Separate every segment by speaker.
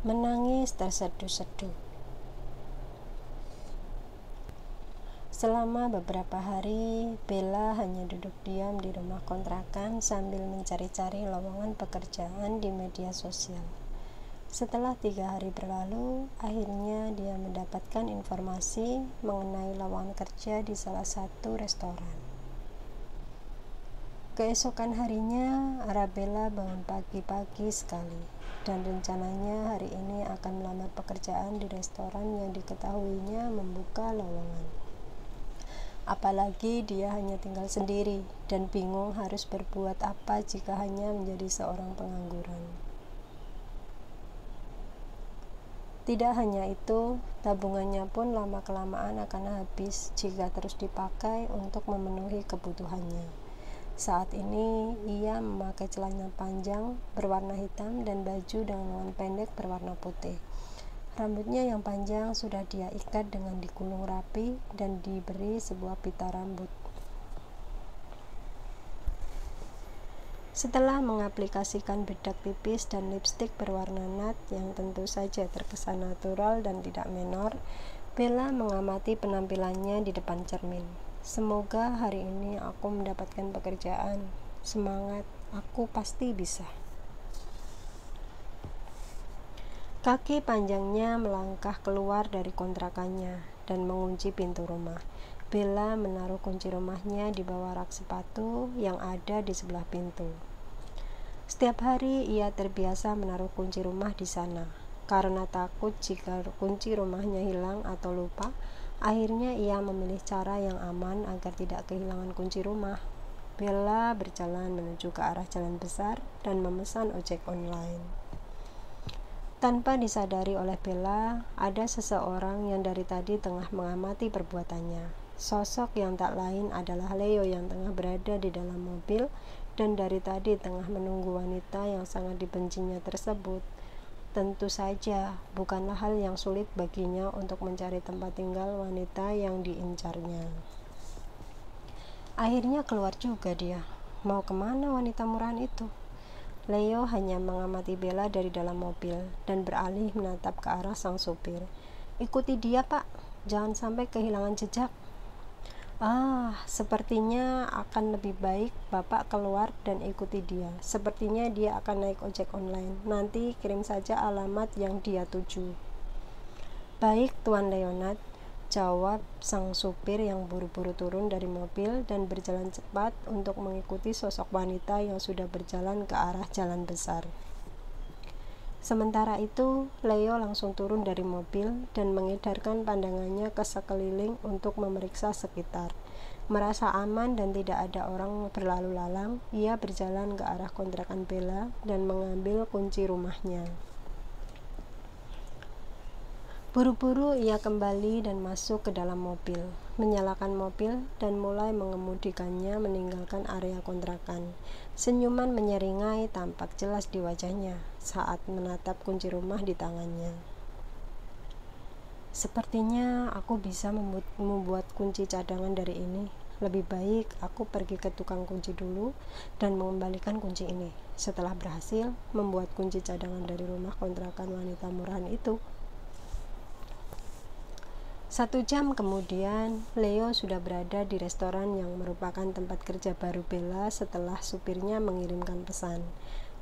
Speaker 1: menangis terseduh-seduh. Selama beberapa hari, Bella hanya duduk diam di rumah kontrakan sambil mencari-cari lowongan pekerjaan di media sosial. Setelah 3 hari berlalu, akhirnya dia mendapatkan informasi mengenai lowongan kerja di salah satu restoran. Keesokan harinya, Arabella bangun pagi-pagi sekali, dan rencananya hari ini akan melamar pekerjaan di restoran yang diketahuinya membuka lowongan. Apalagi dia hanya tinggal sendiri dan bingung harus berbuat apa jika hanya menjadi seorang pengangguran. Tidak hanya itu, tabungannya pun lama-kelamaan akan habis jika terus dipakai untuk memenuhi kebutuhannya. Saat ini, ia memakai celana panjang berwarna hitam dan baju dengan lengan pendek berwarna putih. Rambutnya yang panjang sudah dia ikat dengan digulung rapi dan diberi sebuah pita rambut. Setelah mengaplikasikan bedak tipis dan lipstik berwarna nut yang tentu saja terkesan natural dan tidak menor, Bella mengamati penampilannya di depan cermin. Semoga hari ini aku mendapatkan pekerjaan. Semangat, aku pasti bisa. Kaki panjangnya melangkah keluar dari kontrakannya dan mengunci pintu rumah. Bella menaruh kunci rumahnya di bawah rak sepatu yang ada di sebelah pintu. Setiap hari ia terbiasa menaruh kunci rumah di sana. Karena takut jika kunci rumahnya hilang atau lupa, akhirnya ia memilih cara yang aman agar tidak kehilangan kunci rumah. Bella berjalan menuju ke arah jalan besar dan memesan ojek online. Tanpa disadari oleh Bella, ada seseorang yang dari tadi tengah mengamati perbuatannya. Sosok yang tak lain adalah Leo yang tengah berada di dalam mobil dan dari tadi tengah menunggu wanita yang sangat dibencinya tersebut. Tentu saja, bukanlah hal yang sulit baginya untuk mencari tempat tinggal wanita yang diincarnya. Akhirnya keluar juga dia. Mau kemana wanita murahan itu? Leo hanya mengamati Bella dari dalam mobil dan beralih menatap ke arah sang supir. Ikuti dia, Pak. Jangan sampai kehilangan jejak. Sepertinya akan lebih baik Bapak keluar dan ikuti dia. Sepertinya dia akan naik ojek online. Nanti kirim saja alamat yang dia tuju. Baik, Tuan Leonard, jawab sang supir yang buru-buru turun dari mobil dan berjalan cepat untuk mengikuti sosok wanita yang sudah berjalan ke arah jalan besar. Sementara itu, Leo langsung turun dari mobil dan mengedarkan pandangannya ke sekeliling untuk memeriksa sekitar. Merasa aman dan tidak ada orang berlalu lalang, ia berjalan ke arah kontrakan Bella dan mengambil kunci rumahnya. Buru-buru ia kembali dan masuk ke dalam mobil, menyalakan mobil dan mulai mengemudikannya meninggalkan area kontrakan. Senyuman menyeringai tampak jelas di wajahnya saat menatap kunci rumah di tangannya. Sepertinya aku bisa membuat kunci cadangan dari ini. Lebih baik aku pergi ke tukang kunci dulu dan mengembalikan kunci ini. Setelah berhasil membuat kunci cadangan dari rumah kontrakan wanita murahan itu. 1 jam kemudian, Leo sudah berada di restoran yang merupakan tempat kerja baru Bella setelah supirnya mengirimkan pesan.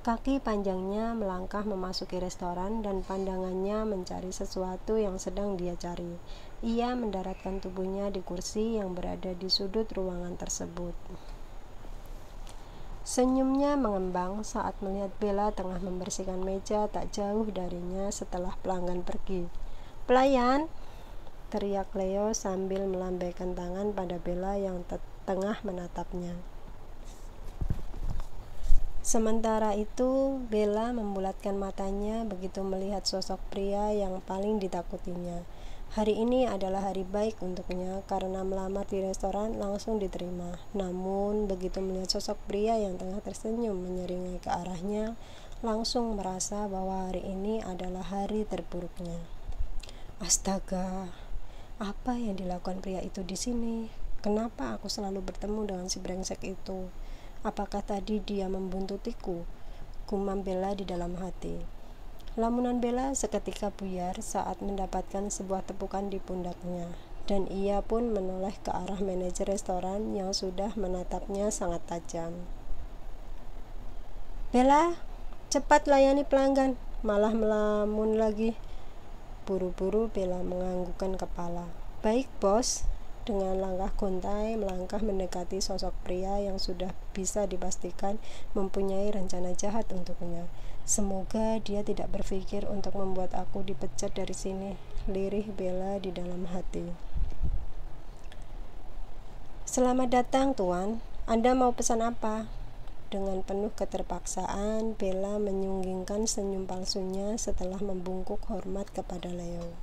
Speaker 1: Kaki panjangnya melangkah memasuki restoran dan pandangannya mencari sesuatu yang sedang dia cari. Ia mendaratkan tubuhnya di kursi yang berada di sudut ruangan tersebut. Senyumnya mengembang saat melihat Bella tengah membersihkan meja tak jauh darinya setelah pelanggan pergi. "Pelayan!" teriak Leo sambil melambaikan tangan pada Bella yang tengah menatapnya. Sementara itu, Bella membulatkan matanya begitu melihat sosok pria yang paling ditakutinya. Hari ini adalah hari baik untuknya karena melamar di restoran langsung diterima. Namun, begitu melihat sosok pria yang tengah tersenyum menyeringai ke arahnya, langsung merasa bahwa hari ini adalah hari terburuknya. Astaga! Apa yang dilakukan pria itu di sini? Kenapa aku selalu bertemu dengan si brengsek itu? Apakah tadi dia membuntutiku? Gumam Bella di dalam hati. Lamunan Bella seketika buyar saat mendapatkan sebuah tepukan di pundaknya, dan ia pun menoleh ke arah manajer restoran yang sudah menatapnya sangat tajam. "Bella, cepat layani pelanggan," malah melamun lagi. Buru-buru Bella menganggukkan kepala. "Baik, bos." Dengan langkah gontai melangkah mendekati sosok pria yang sudah bisa dipastikan mempunyai rencana jahat untuknya. "Semoga dia tidak berpikir untuk membuat aku dipecat dari sini," lirih Bella di dalam hati. "Selamat datang, Tuan. Anda mau pesan apa?" Dengan penuh keterpaksaan, Bella menyunggingkan senyum palsunya setelah membungkuk hormat kepada Leo.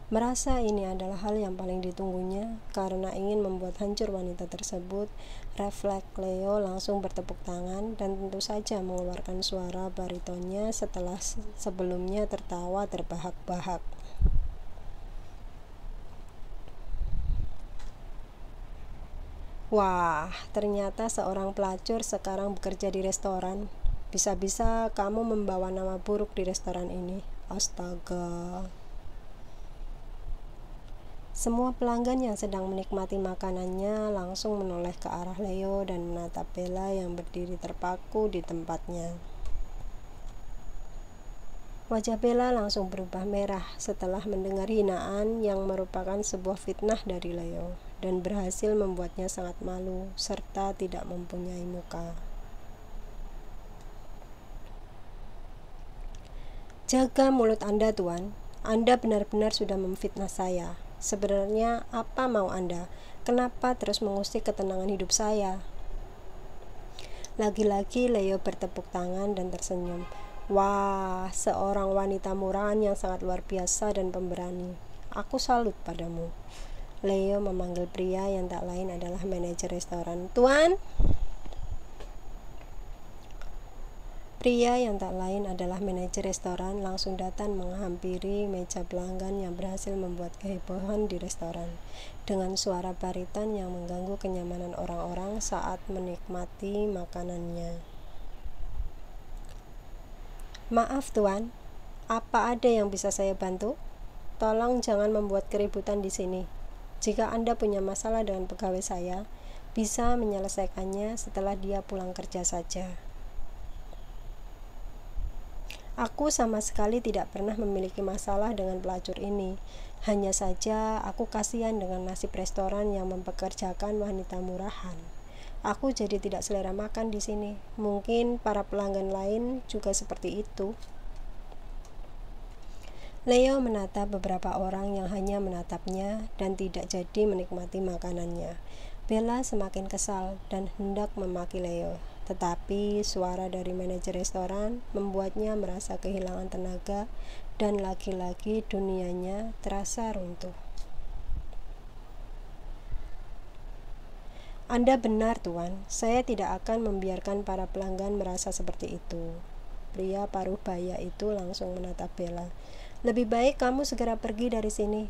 Speaker 1: Merasa ini adalah hal yang paling ditunggunya karena ingin membuat hancur wanita tersebut, refleks Leo langsung bertepuk tangan dan tentu saja mengeluarkan suara baritonnya setelah sebelumnya tertawa terbahak-bahak. "Wah, ternyata seorang pelacur sekarang bekerja di restoran. Bisa-bisa kamu membawa nama buruk di restoran ini. Astaga." Semua pelanggan yang sedang menikmati makanannya langsung menoleh ke arah Leo dan menatap Bella yang berdiri terpaku di tempatnya. Wajah Bella langsung berubah merah setelah mendengar hinaan yang merupakan sebuah fitnah dari Leo dan berhasil membuatnya sangat malu serta tidak mempunyai muka. "Jaga mulut Anda, Tuan. Anda benar-benar sudah memfitnah saya. Sebenarnya apa mau Anda? Kenapa terus mengusik ketenangan hidup saya?" Lagi-lagi Leo bertepuk tangan dan tersenyum. "Wah, seorang wanita murahan yang sangat luar biasa dan pemberani. Aku salut padamu." Leo memanggil pria yang tak lain adalah manajer restoran. "Tuan!" Pria yang tak lain adalah manajer restoran langsung datang menghampiri meja pelanggan yang berhasil membuat kehebohan di restoran dengan suara bariton yang mengganggu kenyamanan orang-orang saat menikmati makanannya. "Maaf, Tuan. Apa ada yang bisa saya bantu? Tolong jangan membuat keributan di sini. Jika Anda punya masalah dengan pegawai saya, bisa menyelesaikannya setelah dia pulang kerja saja. Aku sama sekali tidak pernah memiliki masalah dengan pelacur ini. Hanya saja aku kasihan dengan nasib restoran yang mempekerjakan wanita murahan. Aku jadi tidak selera makan di sini. Mungkin para pelanggan lain juga seperti itu." Leo menatap beberapa orang yang hanya menatapnya dan tidak jadi menikmati makanannya. Bella semakin kesal dan hendak memaki Leo, tetapi suara dari manajer restoran membuatnya merasa kehilangan tenaga dan lagi-lagi dunianya terasa runtuh. "Anda benar, Tuan. Saya tidak akan membiarkan para pelanggan merasa seperti itu." Pria paruh baya itu langsung menatap Bella. "Lebih baik kamu segera pergi dari sini.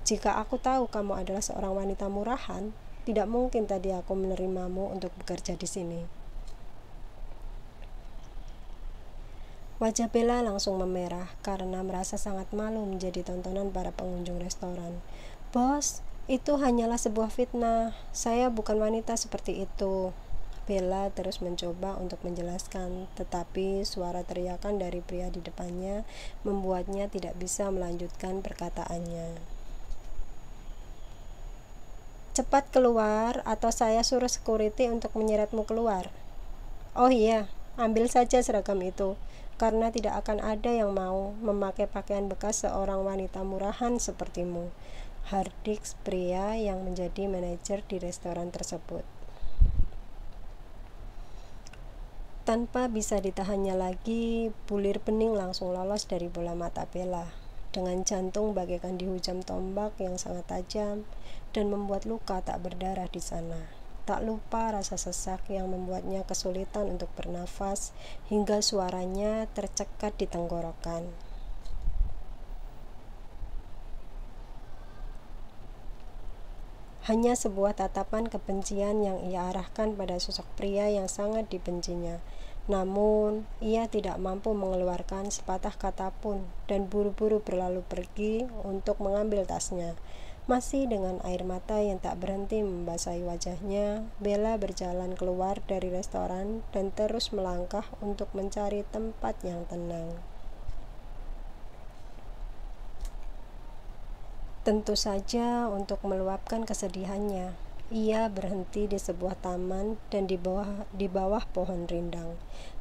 Speaker 1: Jika aku tahu kamu adalah seorang wanita murahan, tidak mungkin tadi aku menerimamu untuk bekerja di sini." Wajah Bella langsung memerah karena merasa sangat malu menjadi tontonan para pengunjung restoran. "Bos, itu hanyalah sebuah fitnah. Saya bukan wanita seperti itu." Bella terus mencoba untuk menjelaskan, tetapi suara teriakan dari pria di depannya membuatnya tidak bisa melanjutkan perkataannya. "Cepat keluar atau saya suruh security untuk menyeretmu keluar. Oh iya, ambil saja seragam itu, karena tidak akan ada yang mau memakai pakaian bekas seorang wanita murahan sepertimu," hardik pria yang menjadi manajer di restoran tersebut. Tanpa bisa ditahannya lagi, bulir bening langsung lolos dari bola mata Bella, dengan jantung bagaikan dihujam tombak yang sangat tajam dan membuat luka tak berdarah di sana. Tak lupa rasa sesak yang membuatnya kesulitan untuk bernafas hingga suaranya tercekat di tenggorokan. Hanya sebuah tatapan kebencian yang ia arahkan pada sosok pria yang sangat dibencinya. Namun, ia tidak mampu mengeluarkan sepatah kata pun dan buru-buru berlalu pergi untuk mengambil tasnya. Masih dengan air mata yang tak berhenti membasahi wajahnya, Bella berjalan keluar dari restoran dan terus melangkah untuk mencari tempat yang tenang. Tentu saja untuk meluapkan kesedihannya, ia berhenti di sebuah taman dan di bawah pohon rindang,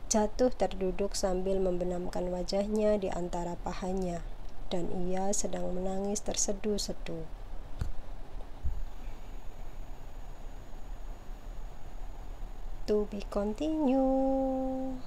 Speaker 1: jatuh terduduk sambil membenamkan wajahnya di antara pahanya, dan ia sedang menangis terseduh-seduh. To be continue.